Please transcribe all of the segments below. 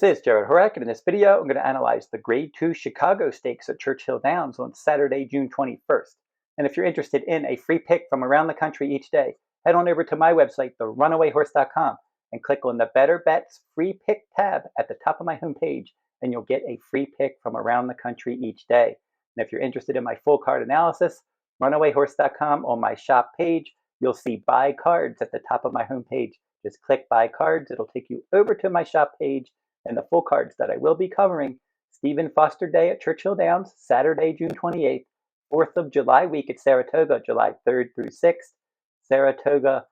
This is Jarrod Horak, and in this video, I'm going to analyze the Grade 2 Chicago Stakes at Churchill Downs on Saturday, June 21st. And if you're interested in a free pick from around the country each day, head on over to my website, therunawayhorse.com, and click on the Better Bets Free Pick tab at the top of my homepage, and you'll get a free pick from around the country each day. And if you're interested in my full card analysis, runawayhorse.com on my shop page, you'll see Buy Cards at the top of my homepage. Just click Buy Cards. It'll take you over to my shop page and the full cards that I will be covering. Stephen Foster Day at Churchill Downs, Saturday, June 28th. 4th of July week at Saratoga, July 3rd through 6th. Saratoga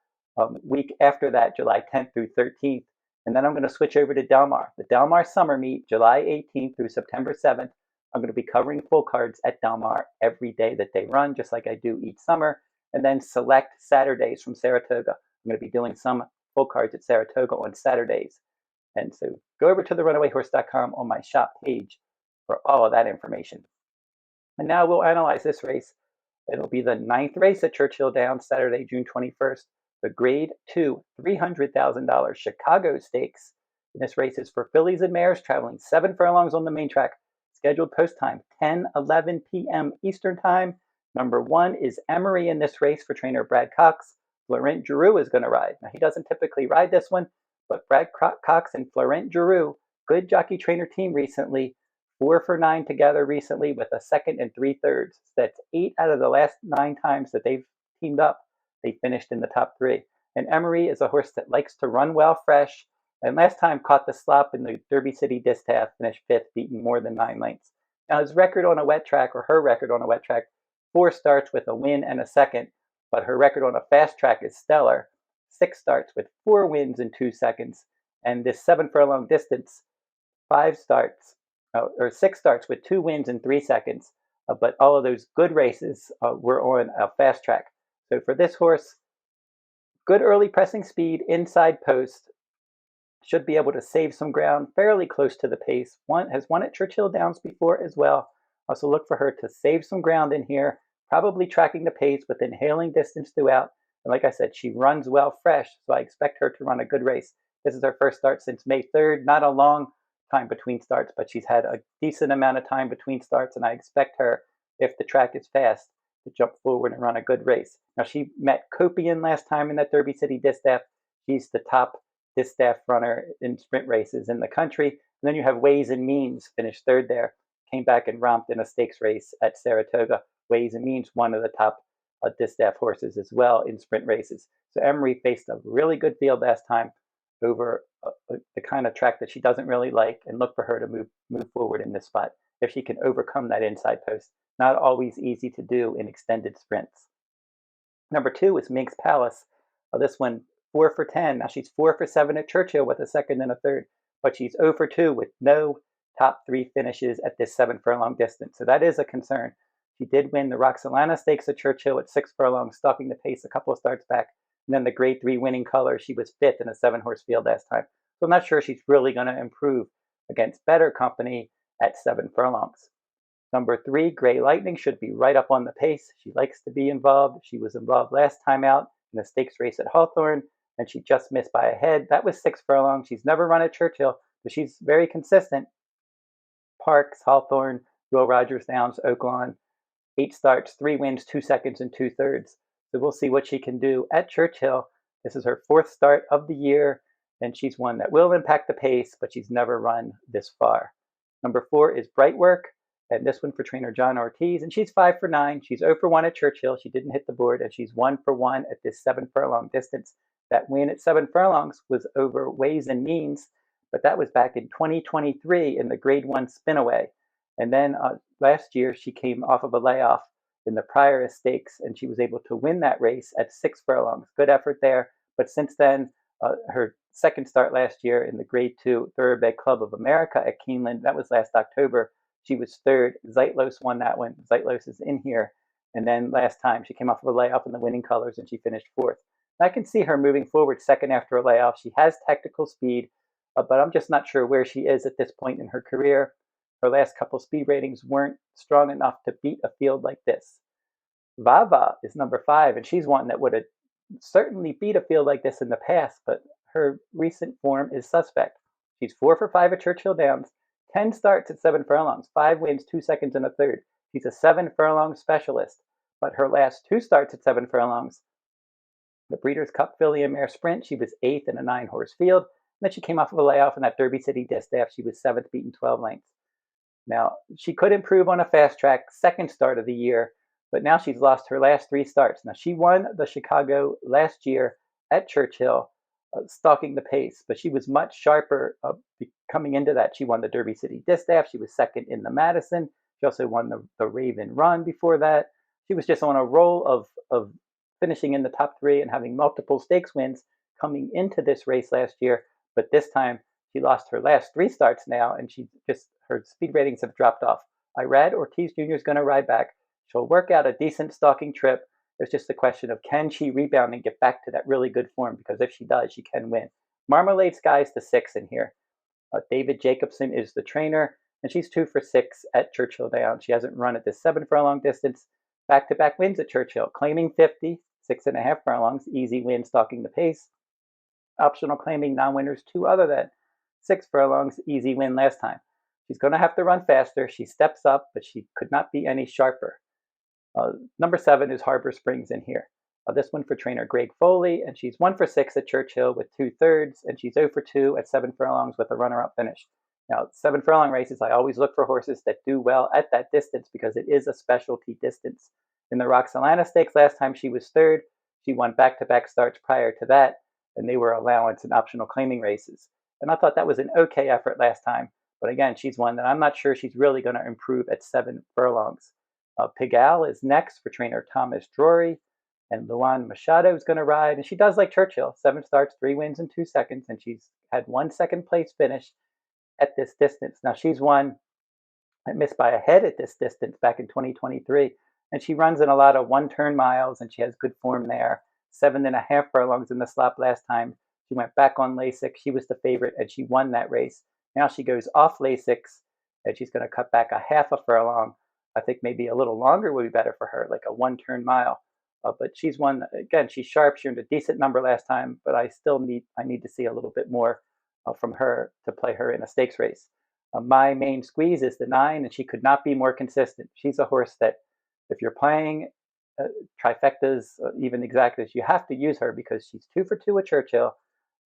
week after that, July 10th through 13th. And then I'm going to switch over to Del Mar. The Del Mar Summer Meet, July 18th through September 7th. I'm going to be covering full cards at Del Mar every day that they run, just like I do each summer. And then select Saturdays from Saratoga. I'm going to be doing some full cards at Saratoga on Saturdays. And so go over to therunawayhorse.com on my shop page for all of that information. And now we'll analyze this race. It'll be the 9th race at Churchill Downs, Saturday, June 21st. The Grade 2 $300,000 Chicago Stakes. And this race is for fillies and mares traveling 7 furlongs on the main track. Scheduled post time 10:11 p.m. Eastern Time. Number 1 is Emery in this race for trainer Brad Cox. Florent Giroux is going to ride. Now, he doesn't typically ride this one, but Brad Cox and Florent Giroux, good jockey trainer team recently, 4 for 9 together recently with a 2nd and 3/3. That's 8 out of the last 9 times that they've teamed up. They finished in the top 3. And Emery is a horse that likes to run well fresh, and last time caught the slop in the Derby City Distaff, finished 5th, beaten more than 9 lengths. Now his record on a wet track, or her record on a wet track, 4 starts with a win and a 2nd, but her record on a fast track is stellar. 6 starts with 4 wins in 2 seconds, and this 7 furlong distance, 6 starts with 2 wins in 3 seconds, but all of those good races were on a fast track. So for this horse, good early pressing speed, inside post, should be able to save some ground fairly close to the pace. Has won at Churchill Downs before as well. Also look for her to save some ground in here, probably tracking the pace with inhaling distance throughout. And like I said, she runs well fresh, so I expect her to run a good race. This is her first start since May 3rd. Not a long time between starts, but she's had a decent amount of time between starts, and I expect her, if the track is fast, to jump forward and run a good race. Now, she met Copian last time in that Derby City Distaff. She's the top Distaff runner in sprint races in the country. And then you have Ways and Means, finished 3rd there. Came back and romped in a stakes race at Saratoga. Ways and Means, one of the top Distaff horses as well in sprint races. So Emery faced a really good field last time over the kind of track that she doesn't really like, and look for her to move forward in this spot if she can overcome that inside post. Not always easy to do in extended sprints. Number 2 is Mink's Palace. This one, 4 for 10. Now she's 4 for 7 at Churchill with a 2nd and a 3rd, but she's 0 for 2 with no top 3 finishes at this 7 furlong distance. So that is a concern. She did win the Roxelana Stakes at Churchill at 6 furlongs, stalking the pace a couple of starts back. And then the Grade 3 Winning Color, she was 5th in a 7-horse field last time. So I'm not sure she's really going to improve against better company at 7 furlongs. Number 3, Gray Lightning, should be right up on the pace. She likes to be involved. She was involved last time out in the stakes race at Hawthorne, and she just missed by a head. That was 6 furlongs. She's never run at Churchill, but she's very consistent. Parks, Hawthorne, Will Rogers Downs, Oaklawn. 8 starts, 3 wins, 2 seconds, and 2/3. So we'll see what she can do at Churchill. This is her 4th start of the year, and she's one that will impact the pace, but she's never run this far. Number 4 is Brightwork, and this one for trainer John Ortiz, and she's 5 for 9. She's 0 for 1 at Churchill. She didn't hit the board, and she's 1 for 1 at this 7 furlong distance. That win at 7 furlongs was over Ways and Means, but that was back in 2023 in the Grade 1 Spinaway. And then last year, she came off of a layoff in the prior stakes, and she was able to win that race at 6 furlongs. Good effort there. But since then, her 2nd start last year in the Grade 2 Thoroughbred Club of America at Keeneland, that was last October. She was 3rd. Zeitlos won that one. Zeitlos is in here. And then last time, she came off of a layoff in the Winning Colors, and she finished 4th. I can see her moving forward 2nd after a layoff. She has technical speed, but I'm just not sure where she is at this point in her career. Her last couple speed ratings weren't strong enough to beat a field like this. Vahva is number 5, and she's one that would have certainly beat a field like this in the past, but her recent form is suspect. She's 4 for 5 at Churchill Downs, 10 starts at 7 furlongs, 5 wins, 2 seconds, and a third. She's a 7 furlong specialist, but her last 2 starts at 7 furlongs, the Breeders' Cup Filly and Mare Sprint, she was 8th in a 9-horse field. And then she came off of a layoff in that Derby City Distaff. She was 7th, beaten 12 lengths. Now, she could improve on a fast track second start of the year, but now she's lost her last 3 starts. Now, she won the Chicago last year at Churchill, stalking the pace, but she was much sharper coming into that. She won the Derby City Distaff. She was 2nd in the Madison. She also won the Raven Run before that. She was just on a roll of finishing in the top 3 and having multiple stakes wins coming into this race last year. But this time she lost her last 3 starts now, and her speed ratings have dropped off. I read Ortiz Jr. is going to ride back. She'll work out a decent stalking trip. It's just a question of, can she rebound and get back to that really good form? Because if she does, she can win. Marmalade Skye's the 6 in here. David Jacobson is the trainer, and she's 2 for 6 at Churchill Downs. She hasn't run at this 7-furlong distance. Back-to-back wins at Churchill, claiming 50, 6.5 furlongs, easy win, stalking the pace. Optional claiming non-winners 2 other than 6 furlongs, easy win last time. She's going to have to run faster. She steps up, but she could not be any sharper. Number 7 is Harbor Springs in here. This one for trainer Greg Foley, and she's 1 for 6 at Churchill with 2/3, and she's 0 for 2 at 7 furlongs with a runner-up finish. Now, 7-furlong races, I always look for horses that do well at that distance because it is a specialty distance. In the Roxalana Stakes last time, she was 3rd. She won back-to-back starts prior to that, and they were allowance and optional claiming races. And I thought that was an okay effort last time. But again, she's one that I'm not sure she's really going to improve at 7 furlongs. Pigalle is next for trainer Thomas Drury, and Luan Machado is going to ride. And she does like Churchill, 7 starts, 3 wins, and 2 seconds, and she's had 1 second-place finish at this distance. Now, she's won and missed by a head at this distance back in 2023, and she runs in a lot of 1-turn miles, and she has good form there. 7.5 furlongs in the slop last time. She went back on Lasix. She was the favorite, and she won that race. Now she goes off Lasix, and she's going to cut back a half a furlong. I think maybe a little longer would be better for her, like a 1-turn mile. But she's won again. She's sharp. She earned a decent number last time, but I need to see a little bit more from her to play her in a stakes race. My main squeeze is the 9, and she could not be more consistent. She's a horse that, if you're playing trifectas, even exactas, you have to use her because she's 2 for 2 at Churchill.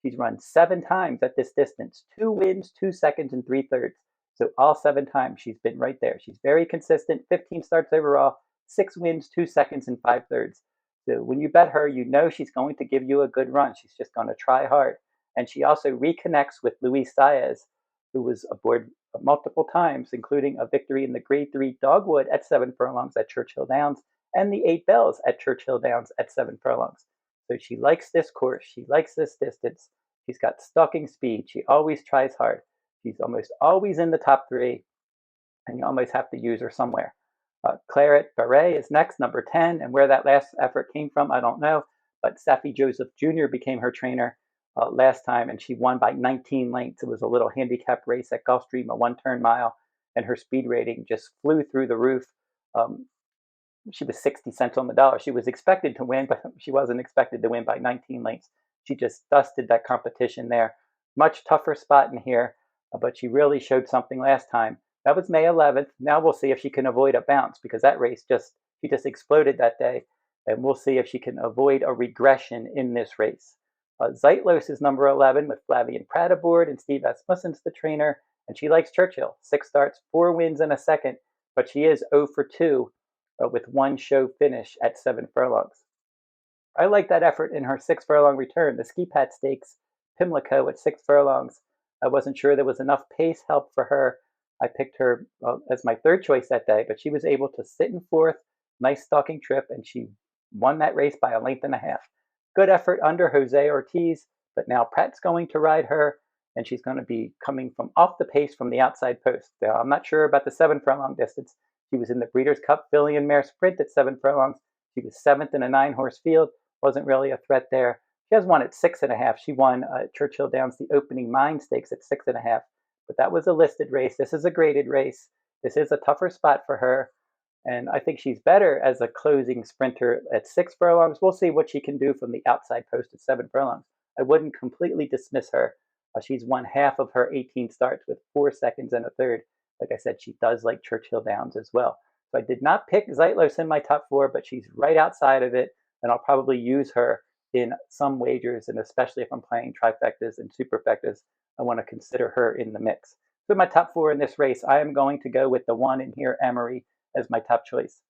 She's run 7 times at this distance, 2 wins, 2 seconds, and 3/3. So all 7 times she's been right there. She's very consistent, 15 starts overall, 6 wins, 2 seconds, and 5/3. So when you bet her, you know she's going to give you a good run. She's just going to try hard. And she also reconnects with Luis Saez, who was aboard multiple times, including a victory in the Grade 3 Dogwood at 7 furlongs at Churchill Downs and the 8 Bells at Churchill Downs at 7 furlongs. So she likes this course. She likes this distance. She's got stalking speed. She always tries hard. She's almost always in the top 3, and you always have to use her somewhere. Claret Beret is next, number 10, and where that last effort came from, I don't know, but Safi Joseph Jr. became her trainer last time, and she won by 19 lengths. It was a little handicap race at Gulfstream, a 1-turn mile, and her speed rating just flew through the roof. She was 60 cents on the dollar. She was expected to win, but she wasn't expected to win by 19 lengths. She just dusted that competition there. Much tougher spot in here, but she really showed something last time. That was May 11th. Now we'll see if she can avoid a bounce, because that race she just exploded that day, and we'll see if she can avoid a regression in this race. Zeitlos is number 11 with Flavian Pratt aboard, and Steve Asmussen's the trainer, and she likes Churchill. 6 starts, 4 wins, and a second, but she is 0 for 2 with 1 show finish at 7 furlongs. I like that effort in her 6-furlong return, the Ski Pat Stakes, Pimlico at 6 furlongs. I wasn't sure there was enough pace help for her. I picked her as my 3rd choice that day, but she was able to sit in 4th, nice stalking trip, and she won that race by 1.5 lengths. Good effort under Jose Ortiz, but now Pratt's going to ride her, and she's going to be coming from off the pace from the outside post. Now, I'm not sure about the 7-furlong distance. She was in the Breeders' Cup Filly and Mare Sprint at 7 furlongs. She was 7th in a 9-horse field. Wasn't really a threat there. She has won at 6.5. She won Churchill Downs, the opening Mine Stakes at 6.5. But that was a listed race. This is a graded race. This is a tougher spot for her. And I think she's better as a closing sprinter at 6 furlongs. We'll see what she can do from the outside post at 7 furlongs. I wouldn't completely dismiss her. She's won half of her 18 starts with 4 seconds and a third. Like I said, she does like Churchill Downs as well. So I did not pick Zeitlos in my top 4, but she's right outside of it, and I'll probably use her in some wagers, and especially if I'm playing trifectas and superfectas, I want to consider her in the mix. So my top 4 in this race, I am going to go with the one in here, Emery, as my top choice.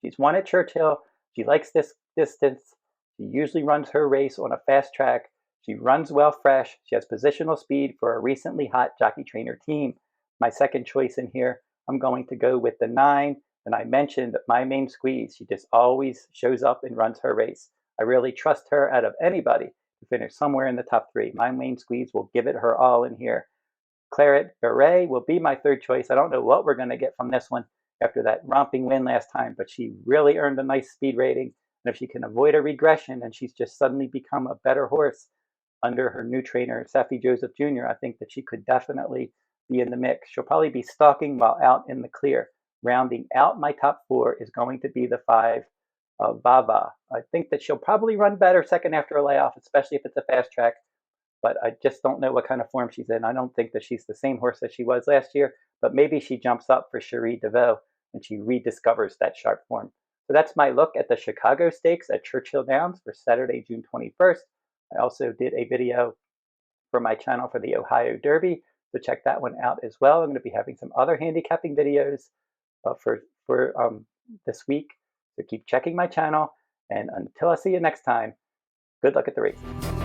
She's won at Churchill. She likes this distance. She usually runs her race on a fast track. She runs well fresh. She has positional speed for a recently hot jockey trainer team. My second choice in here, I'm going to go with the 9. And I mentioned My Main Squeeze. She just always shows up and runs her race. I really trust her out of anybody to finish somewhere in the top 3. My Main Squeeze will give it her all in here. Claret Beret will be my third choice. I don't know what we're going to get from this one after that romping win last time, but she really earned a nice speed rating. And if she can avoid a regression and she's just suddenly become a better horse under her new trainer, Safi Joseph Jr., I think that she could definitely be in the mix. She'll probably be stalking while out in the clear. Rounding out my top 4 is going to be the 5, Vahva. I think that she'll probably run better second after a layoff, especially if it's a fast track, but I just don't know what kind of form she's in. I don't think that she's the same horse that she was last year, but maybe she jumps up for Cherie DeVaux and she rediscovers that sharp form. So that's my look at the Chicago Stakes at Churchill Downs for Saturday, June 21st. I also did a video for my channel for the Ohio Derby, so check that one out as well. I'm going to be having some other handicapping videos for this week, so keep checking my channel, and until I see you next time, good luck at the races.